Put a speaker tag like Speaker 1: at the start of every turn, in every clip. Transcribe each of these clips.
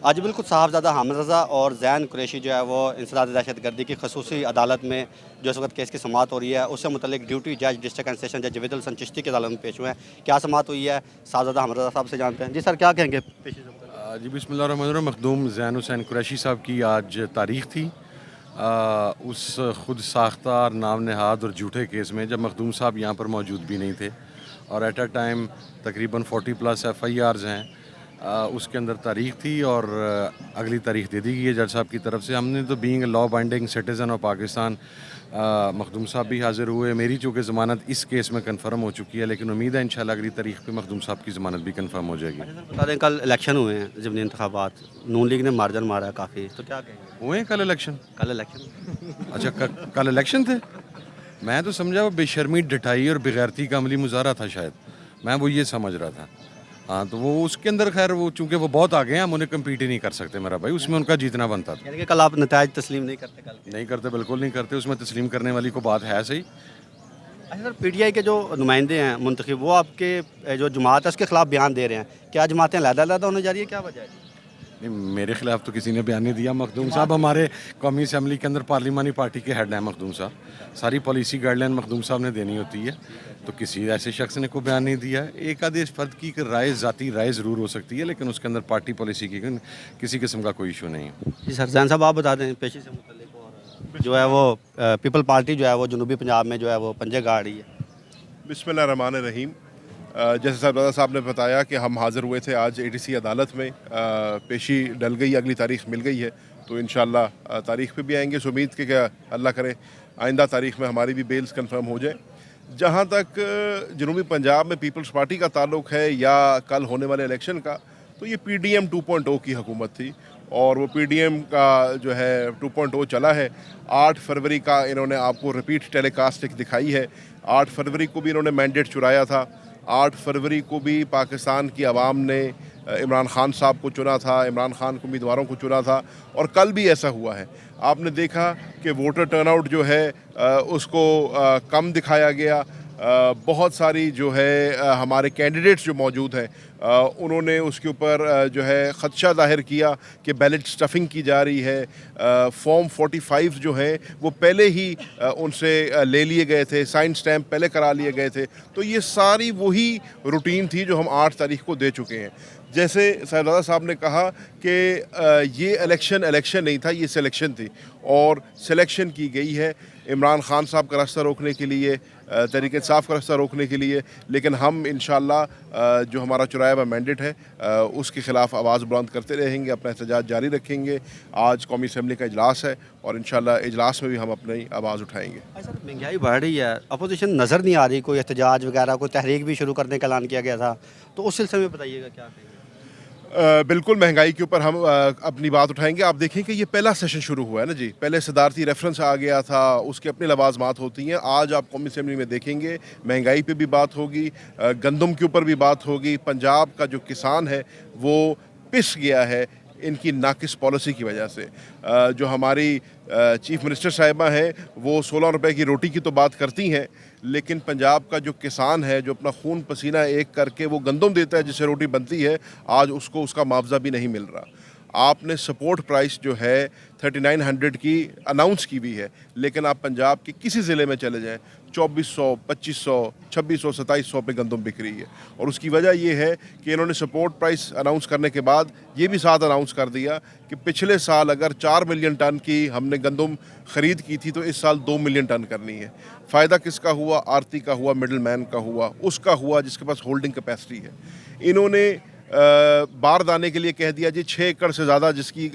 Speaker 1: आज बिल्कुल साहबजादा हामिद रज़ा और ज़ैन कुरैशी जो है वो इंसदाद दहशतगर्दी की खसूसी अदालत में जो इस वक्त केस की समाअत हो रही है, उससे मुतल्लिक ड्यूटी जज डिस्ट्रिक्ट एंड सेशन जज जवेद हसन चिश्ती की अदालत में पेश हुए हैं। क्या समाअत हुई है, साहबजादा हामिद रज़ा साहब से जानते हैं। जी सर, क्या कहेंगे पेशी से मुतल्लिक?
Speaker 2: जी बिस्मिल्लाहिर्रहमानिर्रहीम। मखदूम ज़ैन हुसैन कुरैशी साहब की आज तारीख़ थी। उस खुद साख्ता नाम नहाद और झूठे केस में जब मखदूम साहब यहाँ पर मौजूद भी नहीं थे और एट अ टाइम तकरीबन 40+ FIRs हैं, उसके अंदर तारीख़ थी और अगली तारीख़ दे दी गई है जज साहब की तरफ से। हमने तो being law binding citizen of Pakistan, Makhdoom साहब भी हाज़िर हुए। मेरी चूँकि ज़मानत इस केस में कन्फर्म हो चुकी है, लेकिन उम्मीद है इंशाल्लाह अगली तारीख़ पे मखदूम साहब की ज़मानत भी कन्फर्म हो जाएगी।
Speaker 1: बता दें कल इलेक्शन हुए हैं, ज़िमनी इंतखाबात, नून लीग ने मार्जिन मारा है काफ़ी, तो क्या कहेंगे?
Speaker 2: हुए हैं कल इलेक्शन?
Speaker 1: कल इलेक्शन
Speaker 2: अच्छा, कल इलेक्शन थे? मैं तो समझा वो बेशर्मी, ढिठाई और बेगैरती का अमली मुजाहरा था शायद, मैं वो ये समझ रहा था। हाँ, तो वो उसके अंदर खैर वो चूँकि वो बहुत आगे हैं, हम उन्हें कम्पीट ही नहीं कर सकते मेरा भाई, उसमें उनका जीतना बनता था।
Speaker 1: यानी कि कल आप नतायज तस्लीम नहीं करते कल के?
Speaker 2: नहीं करते, बिल्कुल नहीं करते, उसमें तस्लीम करने वाली को बात है सही।
Speaker 1: अच्छा सर, PTI के जो नुमाइंदे हैं मुंतखब, वो आपके जो जमात है उसके खिलाफ बयान दे रहे हैं, क्या जमातें अलग-अलग होने जा रही है, क्या वजह है?
Speaker 2: नहीं, मेरे खिलाफ तो किसी ने बयान नहीं दिया। मखदूम साहब हमारे कौमी असम्बली के अंदर पार्लिमानी पार्टी के हेड हैं मखदूम साहब, सारी पॉलिसी गाइडलाइन मखदूम साहब ने देनी होती है, तो किसी ऐसे शख्स ने कोई बयान नहीं दिया। एक आधे फ़र्द की राय, ज़ाती राय ज़रूर हो सकती है, लेकिन उसके अंदर पार्टी पॉलिसी की किसी किस्म का कोई इशू नहीं है।
Speaker 1: जी सर, ज़ैन साहब आप बता दें पेशी से मुतल्लिक, और जो है वो पीपल पार्टी जो है वो जनूबी पंजाब में जो है वो पंजे गाड़ रही है।
Speaker 3: बिस्मिल्लाहिर्रहमानिर्रहीम। जैसे साहबजादा साहब ने बताया कि हम हाज़िर हुए थे आज ADC अदालत में, पेशी डल गई, अगली तारीख़ मिल गई है, तो इंशाअल्लाह तारीख़ पे भी आएंगे। उम्मीद कि क्या अल्लाह करे आइंदा तारीख़ में हमारी भी बेल्स कंफर्म हो जाए। जहाँ तक जनूबी पंजाब में पीपल्स पार्टी का ताल्लुक़ है या कल होने वाले इलेक्शन का, तो ये PDM 2.0 की हुकूमत थी और वो PDM का जो है 2.0 चला है। 8 फरवरी का इन्होंने आपको रिपीट टेलीकास्ट एक दिखाई है। 8 फरवरी को भी इन्होंने मैंडेट चुराया था। 8 फरवरी को भी पाकिस्तान की आवाम ने इमरान खान साहब को चुना था, इमरान खान को उम्मीदवारों को चुना था और कल भी ऐसा हुआ है। आपने देखा कि वोटर टर्नआउट जो है उसको कम दिखाया गया। बहुत सारी जो है हमारे कैंडिडेट्स जो मौजूद हैं उन्होंने उसके ऊपर जो है ख़दशा ज़ाहिर किया कि बैलेट स्टफिंग की जा रही है। फॉर्म 45 जो है वो पहले ही उनसे ले लिए गए थे, साइन स्टैम्प पहले करा लिए गए थे। तो ये सारी वही रूटीन थी जो हम 8 तारीख़ को दे चुके हैं। जैसे साहबजादा साहब ने कहा कि ये इलेक्शन नहीं था, ये सिलेक्शन थी और सिलेक्शन की गई है इमरान खान साहब का रास्ता रोकने के लिए, तहरीक इंसाफ का रास्ता रोकने के लिए। लेकिन हम इंशाअल्लाह जो हमारा चुराया हुआ मैंडेट है उसके ख़िलाफ़ आवाज़ बुलंद करते रहेंगे, अपना एहतजाज जारी रखेंगे। आज कौमी असम्बली का इजलास है और इंशाअल्लाह इजलास में भी हम अपनी आवाज़ उठाएँगे।
Speaker 1: सर, महंगाई बढ़ रही है, अपोजिशन नज़र नहीं आ रही, कोई एहतजाज वगैरह, कोई तहरीक भी शुरू करने का ऐलान किया गया था, तो उस सिलसिले में बताइएगा क्या कहेंगे?
Speaker 3: बिल्कुल महंगाई के ऊपर हम अपनी बात उठाएंगे। आप देखें कि ये पहला सेशन शुरू हुआ है ना जी, पहले सदारती रेफरेंस आ गया था, उसके अपने लवाजमात होती हैं। आज आप कौमी असम्बली में देखेंगे महंगाई पे भी बात होगी, गंदम के ऊपर भी बात होगी। पंजाब का जो किसान है वो पिस गया है इनकी नाकिस पॉलिसी की वजह से। जो हमारी चीफ मिनिस्टर साहिबा हैं वो 16 रुपए की रोटी की तो बात करती हैं, लेकिन पंजाब का जो किसान है जो अपना खून पसीना एक करके वो गंदम देता है जिससे रोटी बनती है, आज उसको उसका मुआवजा भी नहीं मिल रहा। आपने सपोर्ट प्राइस जो है 3900 की अनाउंस की हुई है, लेकिन आप पंजाब के किसी ज़िले में चले जाएं 2400, 2500, 2600, 2700 पे गंदम बिक रही है। और उसकी वजह ये है कि इन्होंने सपोर्ट प्राइस अनाउंस करने के बाद ये भी साथ अनाउंस कर दिया कि पिछले साल अगर 4 मिलियन टन की हमने गंदम ख़रीद की थी तो इस साल 2 मिलियन टन करनी है। फ़ायदा किसका हुआ? आरती का हुआ, मिडल मैन का हुआ, उसका हुआ जिसके पास होल्डिंग कैपेसिटी है। इन्होंने बारदाने के लिए कह दिया जी 6 एकड़ से ज़्यादा जिसकी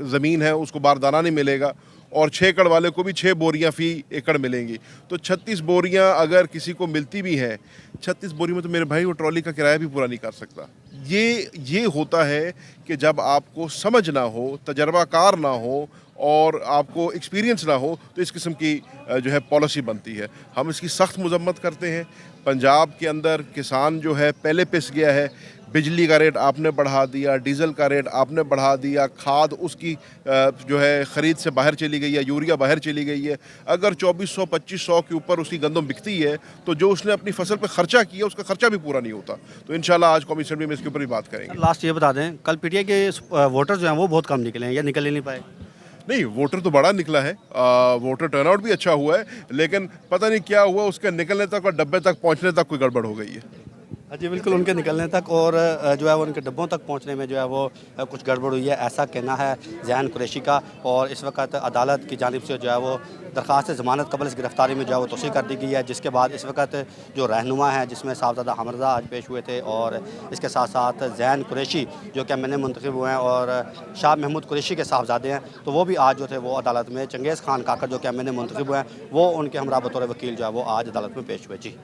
Speaker 3: ज़मीन है उसको बारदाना नहीं मिलेगा और 6 एकड़ वाले को भी 6 बोरियां फ़ी एकड़ मिलेंगी। तो 36 बोरियां अगर किसी को मिलती भी हैं, 36 बोरी में तो मेरे भाई वो ट्रॉली का किराया भी पूरा नहीं कर सकता। ये होता है कि जब आपको समझ ना हो, तजर्बाकार ना हो और आपको एक्सपीरियंस ना हो तो इस किस्म की जो है पॉलिसी बनती है। हम इसकी सख्त मजम्मत करते हैं। पंजाब के अंदर किसान जो है पहले पिस गया है। बिजली का रेट आपने बढ़ा दिया, डीजल का रेट आपने बढ़ा दिया, खाद उसकी जो है ख़रीद से बाहर चली गई है, यूरिया बाहर चली गई है। अगर 2400-2500 के ऊपर उसकी गंदम बिकती है तो जो उसने अपनी फसल पर खर्चा किया उसका खर्चा भी पूरा नहीं होता। तो इंशाल्लाह आज कौमी असेंबली में इसके ऊपर भी बात करेंगे।
Speaker 1: लास्ट ये बता दें, कल पीटीआई के वोटर जो हैं वो बहुत कम निकले हैं या निकल ही नहीं पाए?
Speaker 3: नहीं, वोटर तो बड़ा निकला है, वोटर टर्नआउट भी अच्छा हुआ है, लेकिन पता नहीं क्या हुआ, उसके निकलने तक और डब्बे तक पहुंचने तक कोई गड़बड़ हो गई है।
Speaker 1: जी बिल्कुल, उनके निकलने तक और जो है वो उनके डब्बों तक पहुंचने में जो है वो कुछ गड़बड़ हुई है, ऐसा कहना है ज़ैन कुरैशी का। और इस वक्त अदालत की जानिब से जो है वो दरख्वास्त ज़मानत कबल इस गिरफ़्तारी में जो है वो तोसी कर दी गई है, जिसके बाद इस वक्त जो रहनुमा है जिसमें साहबजादा हमरज़ा आज पेश हुए थे और इसके साथ साथ ज़ैन कुरैशी जो कि एमएनए मुंतखब हुए हैं और शाह महमूद कुरैशी के साहबजादे हैं, तो वो भी आज जो थे वो अदालत में, चंगेज़ खान काकर जो कि एमएनए मुंतखब हुए हैं वो उनके हमरा बतौर वकील जो है वो आज अदालत में पेश हुए। जी।